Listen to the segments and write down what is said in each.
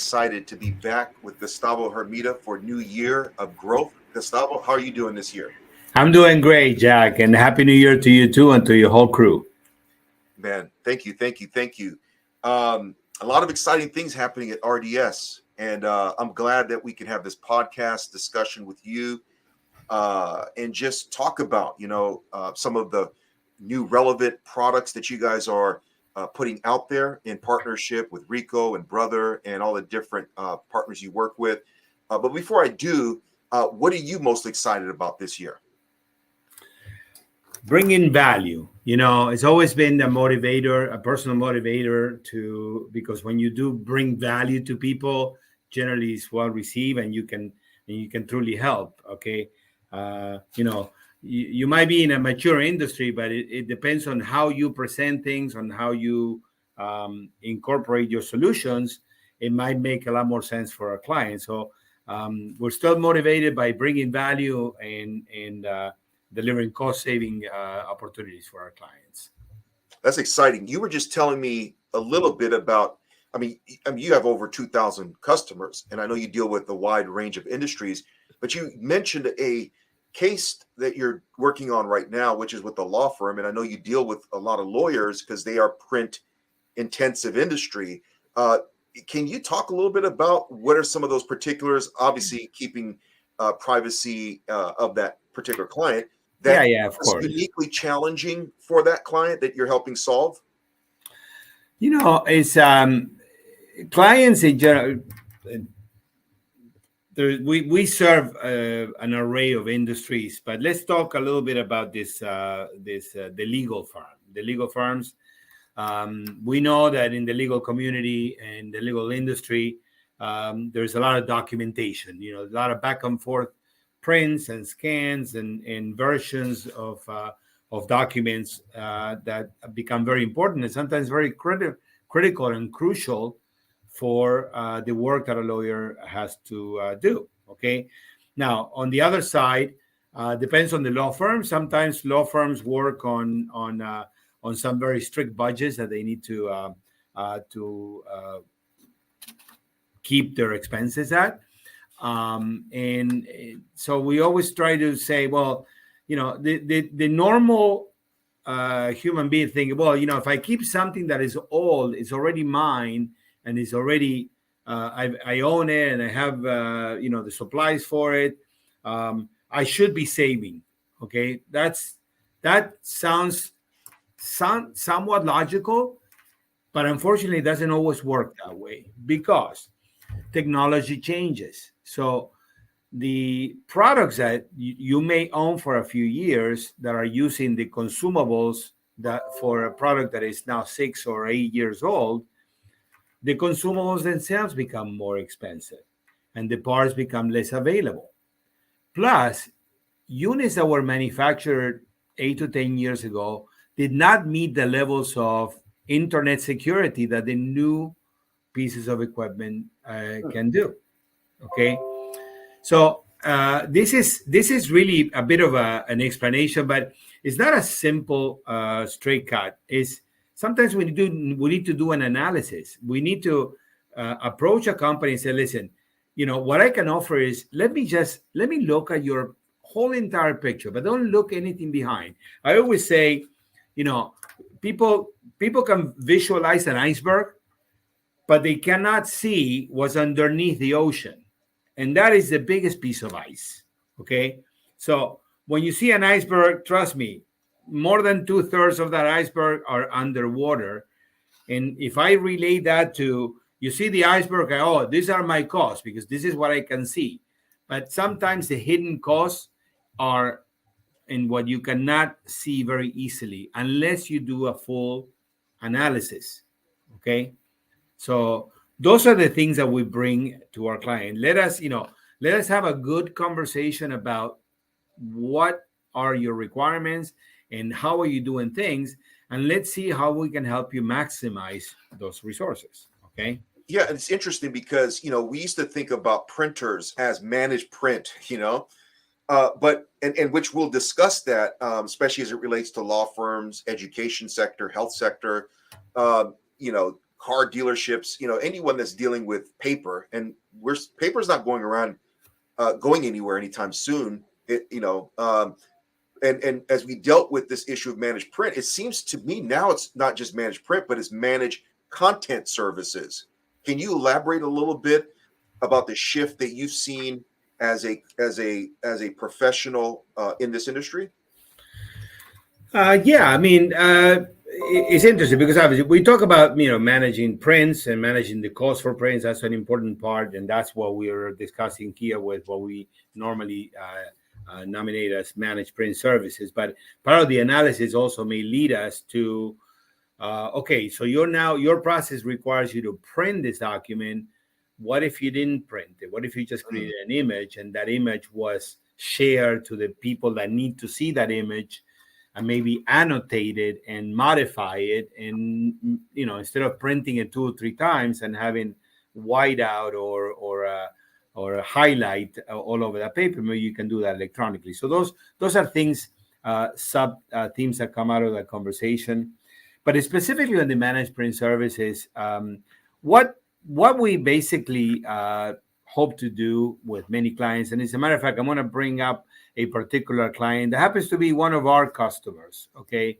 excited to be back with Gustavo Hermida for New Year of Growth. Gustavo, how are you doing this year? I'm doing great, Jack, and Happy New Year to you too and to your whole crew. Man, thank you. A lot of exciting things happening at RDS, and I'm glad that we can have this podcast discussion with you and just talk about, some of the new relevant products that you guys are putting out there in partnership with Rico and Brother and all the different partners you work with. But before I do, what are you most excited about this year? Bringing value. It's always been a motivator, a personal motivator because when you do bring value to people, generally it's well received and you can truly help. Okay. You might be in a mature industry, but it depends on how you present things, on how you incorporate your solutions. It might make a lot more sense for our clients. So we're still motivated by bringing value and delivering cost-saving opportunities for our clients. That's exciting. You were just telling me a little bit about, you have over 2,000 customers, and I know you deal with a wide range of industries, but you mentioned a case that you're working on right now, which is with a law firm, and I know you deal with a lot of lawyers because they are print-intensive industry. Can you talk a little bit about what are some of those particulars, obviously keeping privacy of that particular client, that of course, uniquely challenging for that client that you're helping solve? It's clients in general. We serve an array of industries, but let's talk a little bit about the legal firm. The legal firms. We know that in the legal community and the legal industry, there's a lot of documentation. A lot of back and forth prints and scans and versions of documents that become very important and sometimes very critical and crucial for the work that a lawyer has to do. Okay. Now, on the other side, depends on the law firm. Sometimes law firms work on some very strict budgets that they need to keep their expenses at. And so we always try to say, well, the normal human being think, well, if I keep something that is old, it's already mine, and it's already I own it, and I have the supplies for it. I should be saving. Okay, that sounds somewhat logical, but unfortunately, it doesn't always work that way because technology changes. So the products that you may own for a few years that are using the consumables that for a product that is now 6 or 8 years old, the consumables themselves become more expensive and the parts become less available. Plus, units that were manufactured 8 to 10 years ago did not meet the levels of internet security that the new pieces of equipment can do. Okay, so this is really a bit of an explanation, but it's not a simple straight cut. It's sometimes we need to do an analysis. We need to approach a company and say, listen, what I can offer is let me look at your whole entire picture, but don't look anything behind. I always say, people can visualize an iceberg, but they cannot see what's underneath the ocean. And that is the biggest piece of ice. Okay. So when you see an iceberg, trust me, more than 2/3 of that iceberg are underwater. And if I relate that to, you see the iceberg, oh, these are my costs because this is what I can see. But sometimes the hidden costs are in what you cannot see very easily unless you do a full analysis. Okay. So those are the things that we bring to our client. Let us have a good conversation about what are your requirements and how are you doing things, and let's see how we can help you maximize those resources. Okay. Yeah, it's interesting because we used to think about printers as managed print, but which we'll discuss that, especially as it relates to law firms, education sector, health sector, car dealerships, anyone that's dealing with paper, and paper's not going anywhere anytime soon. And as we dealt with this issue of managed print, it seems to me now it's not just managed print, but it's managed content services. Can you elaborate a little bit about the shift that you've seen as a professional in this industry? Yeah, I mean, it's interesting because obviously we talk about managing prints and managing the cost for prints. That's an important part, and that's what we are discussing here with what we normally nominate as managed print services. But part of the analysis also may lead us to okay, so your process requires you to print this document. What if you didn't print it? What if you just created an image and that image was shared to the people that need to see that image, and maybe annotate it and modify it, and instead of printing it 2 or 3 times and having whiteout or a highlight all over the paper, maybe you can do that electronically. So those are things, sub themes that come out of that conversation. But specifically on the managed print services, what we basically hope to do with many clients, and as a matter of fact, I'm going to bring up a particular client that happens to be one of our customers. Okay,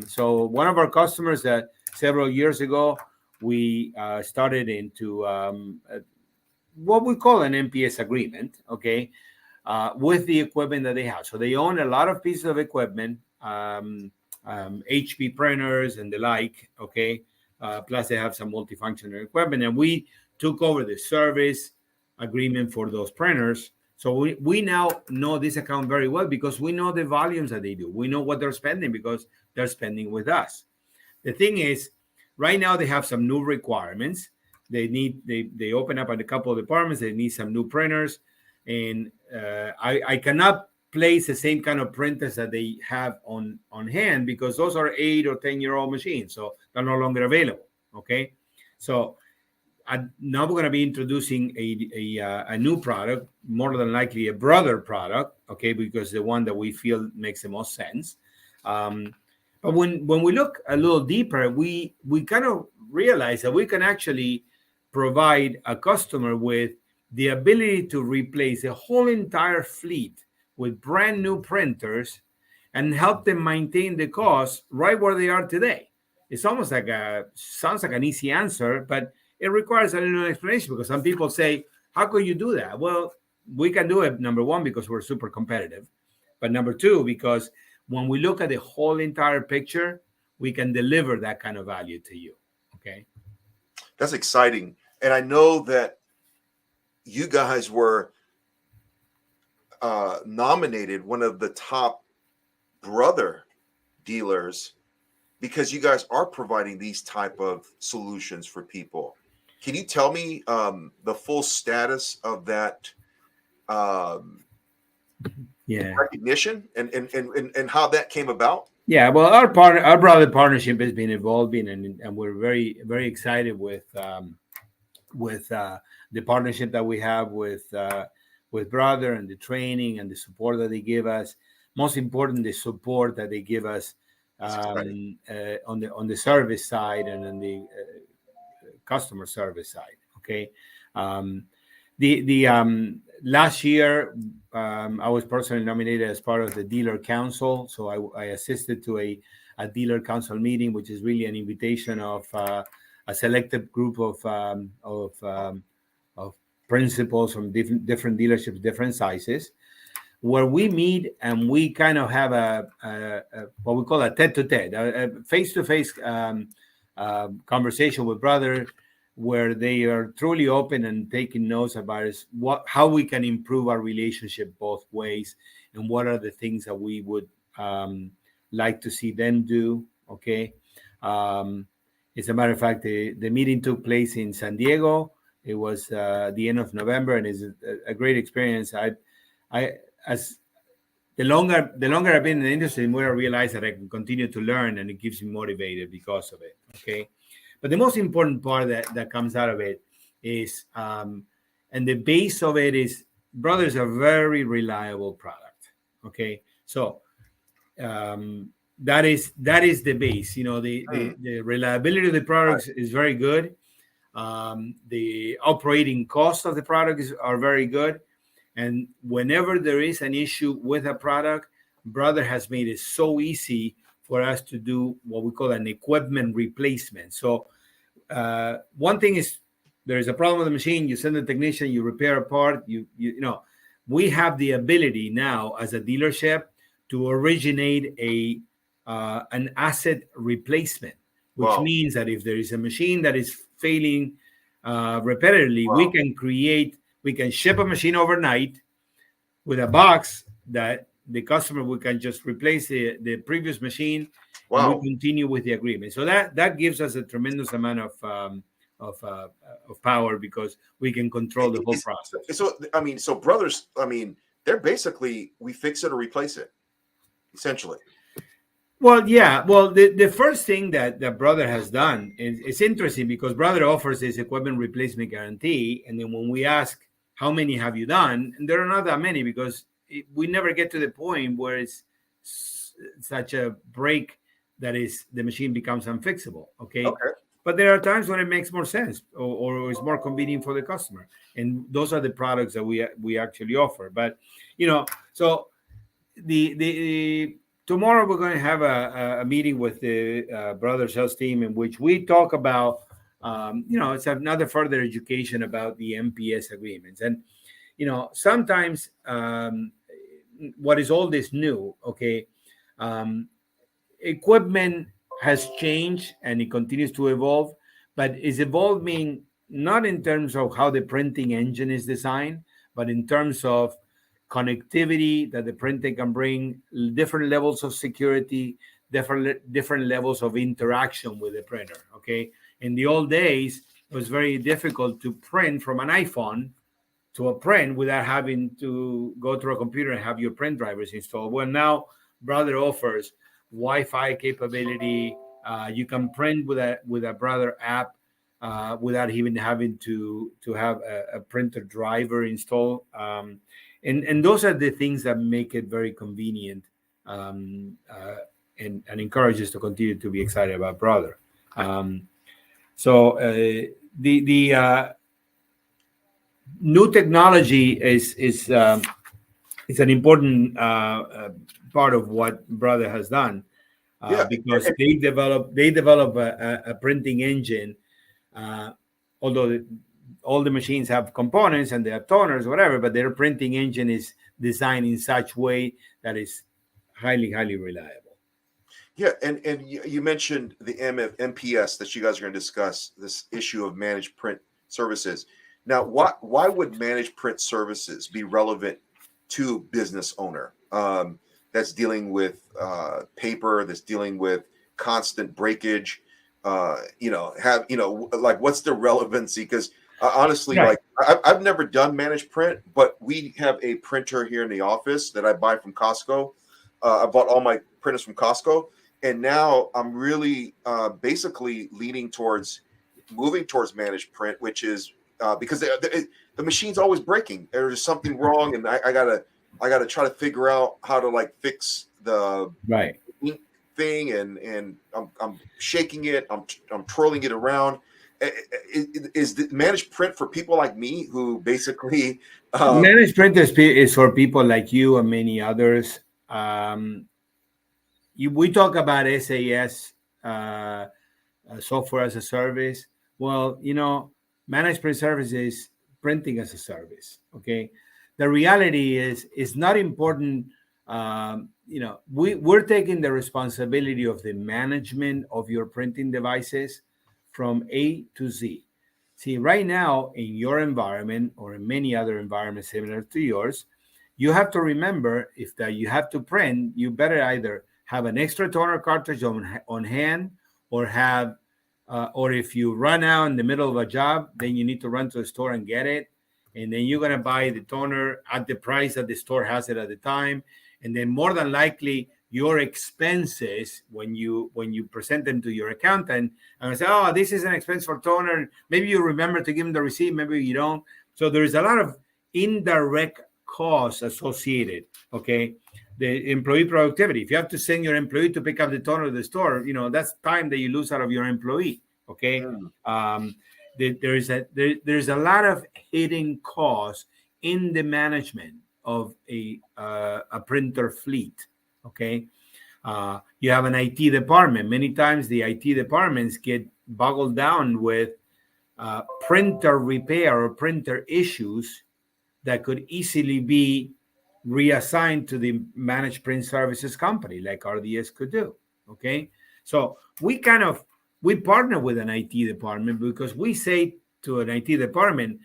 so one of our customers that several years ago we started into what we call an MPS agreement. Okay, with the equipment that they have. So they own a lot of pieces of equipment, HP printers and the like. Okay, plus they have some multifunctional equipment, and we took over the service agreement for those printers. So we now know this account very well because we know the volumes that they do. We know what they're spending because they're spending with us. The thing is, right now they have some new requirements. They open up at a couple of departments. They need some new printers, and I cannot place the same kind of printers that they have on hand because those are 8 or 10-year-old machines, so they're no longer available. Okay, so now we're going to be introducing a new product, more than likely a brother product, okay, because the one that we feel makes the most sense. But when we look a little deeper, we kind of realize that we can actually provide a customer with the ability to replace a whole entire fleet with brand new printers and help them maintain the cost right where they are today. It's almost like sounds like an easy answer, but it requires a little explanation because some people say, how could you do that? Well, we can do it, number one, because we're super competitive. But number two, because when we look at the whole entire picture, we can deliver that kind of value to you. Okay. That's exciting. And I know that you guys were nominated one of the top brother dealers because you guys are providing these type of solutions for people. Can you tell me the full status of that recognition and how that came about? Yeah, well, our brother partnership has been evolving, and we're very, very excited with the partnership that we have with Brother, and the training and the support that they give us. Most important, the support that they give us on the service side and on the customer service side. Okay, the last year I was personally nominated as part of the dealer council, so I assisted to a dealer council meeting, which is really an invitation of a selected group of principals from different dealerships, different sizes, where we meet and we kind of have a what we call a tete-to-tete, a face-to-face conversation with Brother, where they are truly open and taking notes about how we can improve our relationship both ways, and what are the things that we would like to see them do. Okay. As a matter of fact, the meeting took place in San Diego. It was the end of November, and it's a great experience. As the longer I've been in the industry, the more I realize that I can continue to learn, and it keeps me motivated because of it. Okay, but the most important part that comes out of it is, and the base of it is, Brother is a very reliable product. Okay, so that is the base. You know, the reliability of the Right. products is very good. The operating costs of the products are very good. And whenever there is an issue with a product, Brother has made it so easy for us to do what we call an equipment replacement. So one thing is there is a problem with the machine, you send a technician, you repair a part, you know, we have the ability now as a dealership to originate a an asset replacement, which Wow. means that if there is a machine that is failing repetitively, Wow. we can ship a machine overnight with a box that the customer we can just replace the previous machine, and we Wow. continue with the agreement. So that gives us a tremendous amount of, uh, of power because we can control the whole process. So I mean, so brothers, I mean, they're basically we fix it or replace it, essentially. Well, yeah. Well, the first thing that Brother has done is it's interesting because Brother offers this equipment replacement guarantee, and then when we ask how many have you done, and there are not that many because we never get to the point where it's such a break that is the machine becomes unfixable. Okay, Okay. but there are times when it makes more sense or is more convenient for the customer, and those are the products that we actually offer. But you know, so the tomorrow we're going to have a meeting with the brother sales team in which we talk about you know, it's another further education about the MPS agreements. And you know, sometimes what is all this new, okay, um, equipment has changed and it continues to evolve, but is evolving not in terms of how the printing engine is designed, but in terms of connectivity that the printer can bring, different levels of security, different levels of interaction with the printer. Okay, in the old days, it was very difficult to print from an iPhone to a print without having to go to a computer and have your print drivers installed. Well, now Brother offers Wi-Fi capability. You can print with a Brother app without even having to have a printer driver installed. And those are the things that make it very convenient um, uh, and encourage us to continue to be excited about Brother. So the new technology is an important part of what Brother has done Yeah. because they develop a printing engine. Uh, although all the machines have components and they have toners, whatever, but their printing engine is designed in such way that is highly reliable. Yeah, and you mentioned the MPS that you guys are going to discuss this issue of managed print services. Now, why would managed print services be relevant to business owner that's dealing with paper, that's dealing with constant breakage? You know, like what's the relevancy? Because honestly, Right. like I've never done managed print, but we have a printer here in the office that I buy from Costco. I bought all my printers from Costco, and now I'm really basically leaning towards moving towards managed print, which is because the machine's always breaking. There's something wrong, and I gotta try to figure out how to like fix the Right. ink thing, and I'm shaking it, I'm twirling it around. Is the managed print for people like me who basically Managed print is for people like you and many others. We talk about SAS, software as a service. Well, you know, managed print service is printing as a service. Okay, the reality is it's not important. You know, we're taking the responsibility of the management of your printing devices from A to Z. See, right now in your environment or in many other environments similar to yours, you have to remember if that you have to print, you better either have an extra toner cartridge on hand or have or if you run out in the middle of a job, then you need to run to the store and get it. And then you're going to buy the toner at the price that the store has it at the time. And then more than likely, your expenses when you present them to your accountant and I say, oh, this is an expense for toner. Maybe you remember to give them the receipt, maybe you don't. So there is a lot of indirect costs associated. Okay. the employee productivity. If you have to send your employee to pick up the toner at the store, that's time that you lose out of your employee. Okay. There's a lot of hidden costs in the management of a printer fleet. Okay. You have an IT department. Many times the IT departments get boggled down with printer repair or printer issues that could easily be reassigned to the managed print services company like RDS could do. Okay. So we partner with an IT department because we say to an IT department,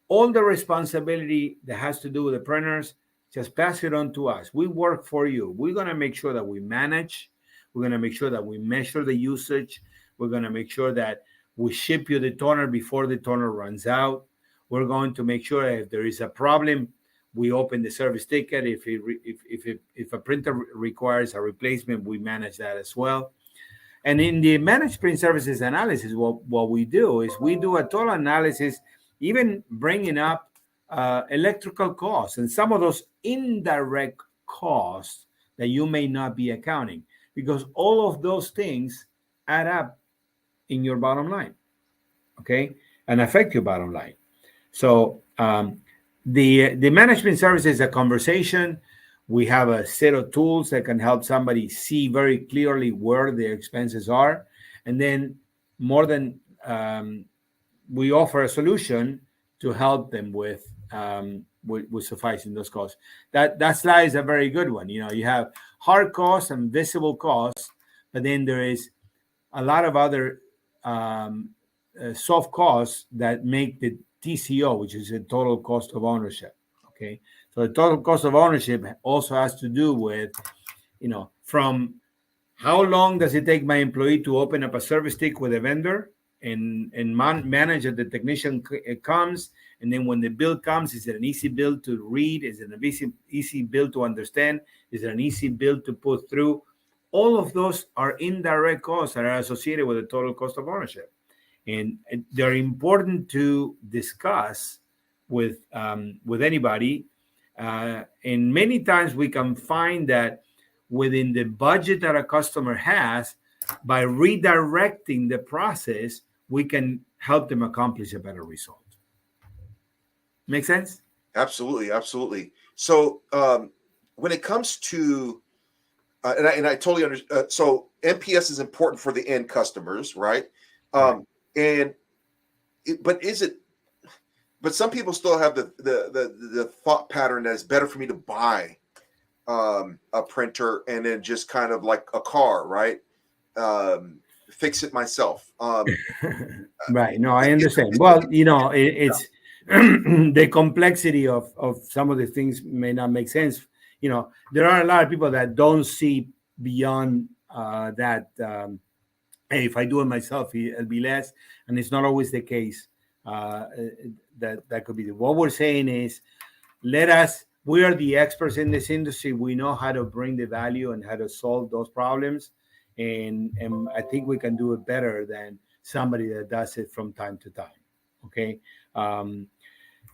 all the responsibility that has to do with the printers, just pass it on to us. We work for you. We're going to make sure that we manage. We're going to make sure that we measure the usage. We're going to make sure that we ship you the toner before the toner runs out. We're going to make sure that if there is a problem, we open the service ticket. If a printer requires a replacement, we manage that as well. And in the managed print services analysis, what we do is we do a total analysis, even bringing up electrical costs and some of those indirect costs that you may not be accounting, because all of those things add up in your bottom line, okay, and affect your bottom line. So the management service is a conversation. We have a set of tools that can help somebody see very clearly where their expenses are, and then we offer a solution to help them with sufficing those costs. That slide is a very good one. You have hard costs and visible costs, but then there is a lot of other soft costs that make the TCO, which is the total cost of ownership. Okay, so the total cost of ownership also has to do with, from how long does it take my employee to open up a service tick with a vendor and manage that the technician comes, and then when the bill comes, is it an easy bill to read? Is it an easy bill to understand? Is it an easy bill to put through? All of those are indirect costs that are associated with the total cost of ownership, and they're important to discuss with anybody. And many times we can find that within the budget that a customer has, by redirecting the process, we can help them accomplish a better result. Make sense? Absolutely. So when it comes to and I totally understand. So NPS is important for the end customers, right? But some people still have the thought pattern that it's better for me to buy a printer and then just kind of like a car, right? Fix it myself. Right. No, I understand. Well, it's the complexity of some of the things may not make sense. There are a lot of people that don't see beyond that. Hey, if I do it myself, it'll be less, and it's not always the case. That could be what we're saying is, we are the experts in this industry. We know how to bring the value and how to solve those problems, and I think we can do it better than somebody that does it from time to time. Okay,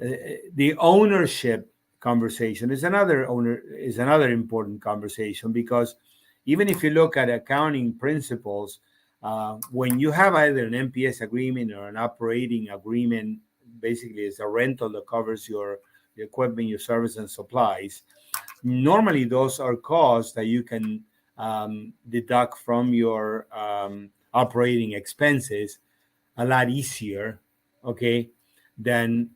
the ownership conversation is another important conversation, because even if you look at accounting principles, when you have either an NPS agreement or an operating agreement, basically it's a rental that covers your equipment, your service and supplies. Normally those are costs that you can deduct from your operating expenses a lot easier, okay, than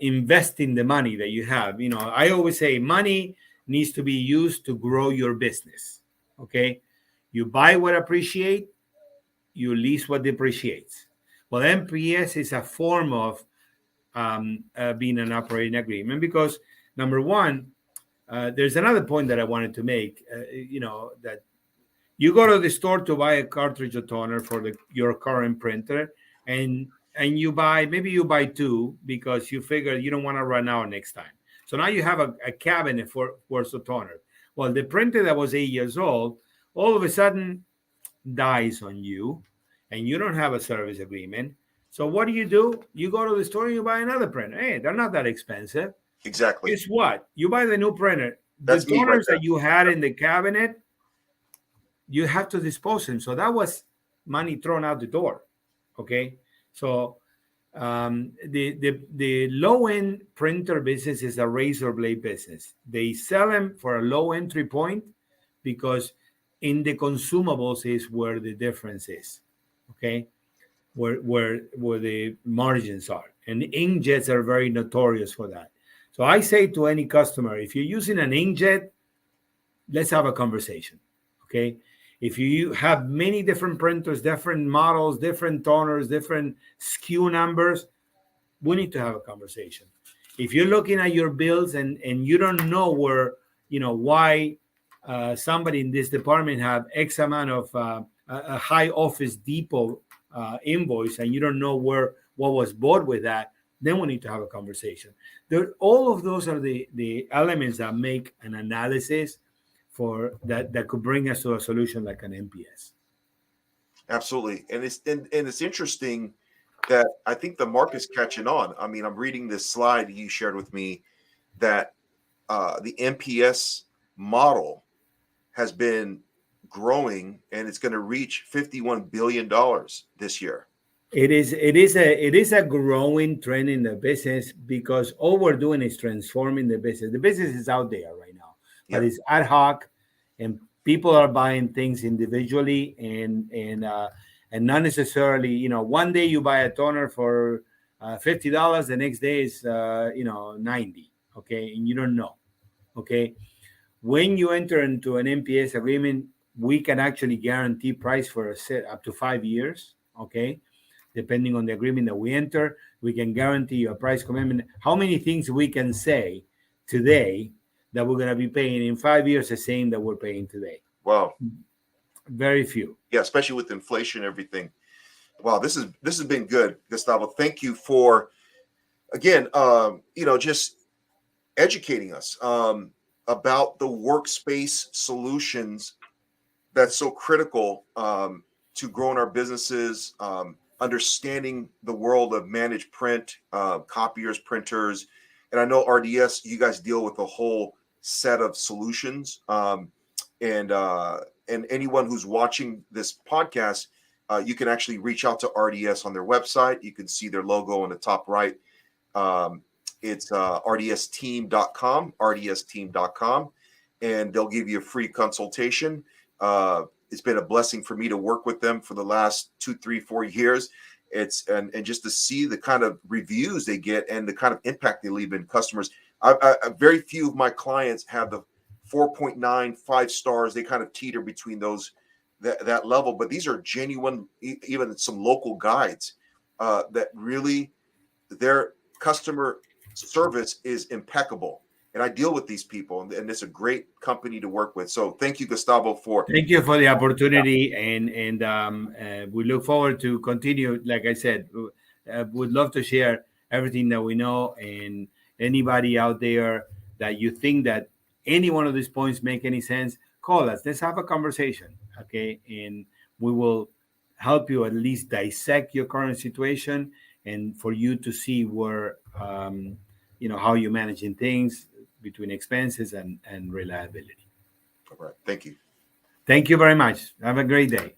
investing the money that you have. I always say money needs to be used to grow your business, okay? You buy what appreciates, you lease what depreciates. Well, NPS is a form of being an operating agreement, because number one, there's another point that I wanted to make, that you go to the store to buy a cartridge of toner for your current printer, and you buy two because you figure you don't want to run out next time. So now you have a cabinet worth of toner. Well, the printer that was 8 years old, all of a sudden dies on you, and you don't have a service agreement. So what do? You go to the store and you buy another printer. Hey, they're not that expensive. Exactly. Guess what? You buy the new printer. the That's me right toners that you had in the cabinet, you have to dispose them. So that was money thrown out the door. Okay, so the low end printer business is a razor blade business. They sell them for a low entry point because in the consumables is where the difference is. Okay, where the margins are, and inkjets are very notorious for that. So I say to any customer, if you're using an inkjet, let's have a conversation. Okay, if you have many different printers, different models, different toners, different SKU numbers, we need to have a conversation. If you're looking at your bills and you don't know where, why somebody in this department have X amount of a high Office Depot invoice, and you don't know what was bought with that, then we need to have a conversation. All of those are the elements that make an analysis for that could bring us to a solution like an MPS. Absolutely, and it's interesting that I think the market's catching on. I mean, I'm reading this slide you shared with me that the MPS model has been growing, and it's going to reach $51 billion this year. It is a growing trend in the business because all we're doing is transforming the business. The business is out there right now, but it's ad hoc, and people are buying things individually and not necessarily. One day you buy a toner for $50, the next day is $90. Okay, and you don't know. Okay, when you enter into an MPS agreement, we can actually guarantee price for a set up to 5 years. Okay, depending on the agreement that we enter, we can guarantee you a price commitment. How many things we can say today that we're going to be paying in 5 years the same that we're paying today? Wow. Very few. Yeah, especially with inflation and everything. Wow, this has been good, Gustavo. Thank you for, again, just educating us about the workspace solutions that's so critical to growing our businesses, understanding the world of managed print, copiers, printers. And I know RDS, you guys deal with a whole set of solutions. And anyone who's watching this podcast, you can actually reach out to RDS on their website. You can see their logo on the top right. It's rdsteam.com, rdsteam.com, and they'll give you a free consultation. It's been a blessing for me to work with them for the last 2, 3, 4 years. And just to see the kind of reviews they get and the kind of impact they leave in customers. Very few of my clients have the 4.9, 5 stars. They kind of teeter between that level, but these are genuine, even some local guides that really their customer service is impeccable. And I deal with these people, and it's a great company to work with. So thank you, Gustavo, thank you for the opportunity, and we look forward to continue. Like I said, would love to share everything that we know, and anybody out there that you think that any one of these points make any sense, call us. Let's have a conversation, okay? And we will help you at least dissect your current situation, and for you to see where how you're managing things between expenses and reliability. All right. Thank you. Thank you very much. Have a great day.